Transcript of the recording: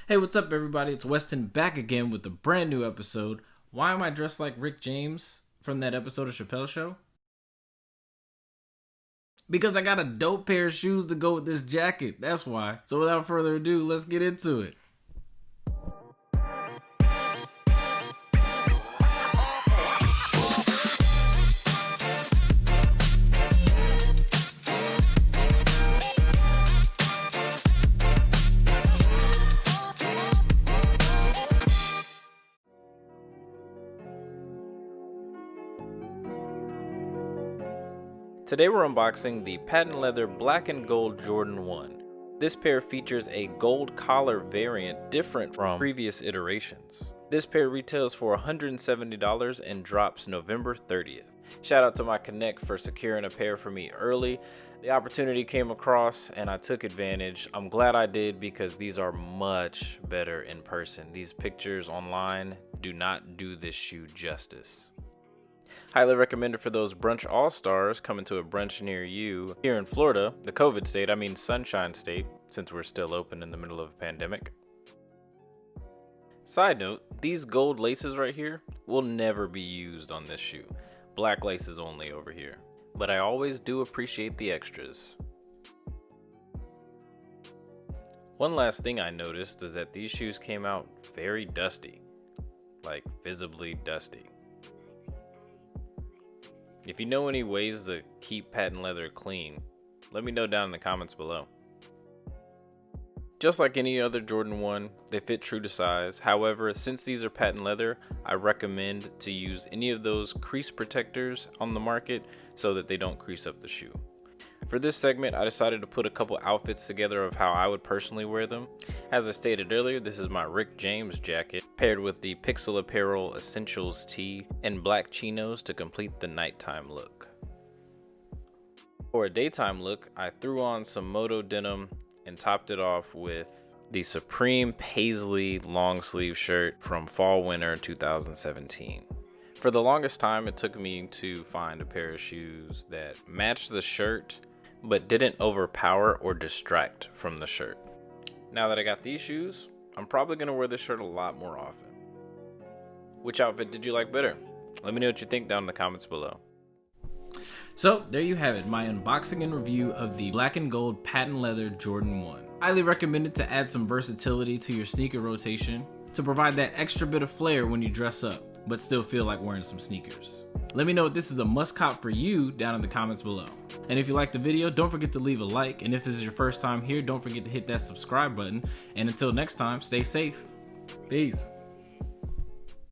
Hey, what's up everybody? It's Weston back again with a brand new episode. Why am I dressed like Rick James from that episode of Chappelle Show? Because I got a dope pair of shoes to go with this jacket. That's why. So without further ado, let's get into it. Today we're unboxing the patent leather black and gold Jordan 1. This pair features a gold collar variant different from previous iterations. This pair retails for $170 and drops November 30th. Shout out to my Connect for securing a pair for me early. The opportunity came across and I took advantage. I'm glad I did because these are much better in person. These pictures online do not do this shoe justice. Highly recommended for those brunch all-stars coming to a brunch near you. Here in Florida, the COVID state, I mean Sunshine State, since we're still open in the middle of a pandemic. Side note, these gold laces right here will never be used on this shoe. Black laces only over here. But I always do appreciate the extras. One last thing I noticed is that these shoes came out very dusty. Like visibly dusty. If you know any ways to keep patent leather clean, let me know down in the comments below. Just like any other Jordan 1, they fit true to size. However, since these are patent leather, I recommend to use any of those crease protectors on the market so that they don't crease up the shoe. For this segment, I decided to put a couple outfits together of how I would personally wear them. As I stated earlier, this is my Rick James jacket, paired with the Pixel Apparel Essentials tee and black chinos to complete the nighttime look. For a daytime look, I threw on some Moto denim and topped it off with the Supreme Paisley long sleeve shirt from fall/winter 2017. For the longest time, it took me to find a pair of shoes that matched the shirt but didn't overpower or distract from the shirt. Now that I got these shoes, I'm probably going to wear this shirt a lot more often. Which outfit did you like better? Let me know what you think down in the comments below. So there you have it, my unboxing and review of the black and gold patent leather Jordan 1. Highly recommended to add some versatility to your sneaker rotation to provide that extra bit of flair when you dress up, but still feel like wearing some sneakers. Let me know if this is a must cop for you down in the comments below. And if you liked the video, don't forget to leave a like. And if this is your first time here, don't forget to hit that subscribe button. And until next time, stay safe. Peace.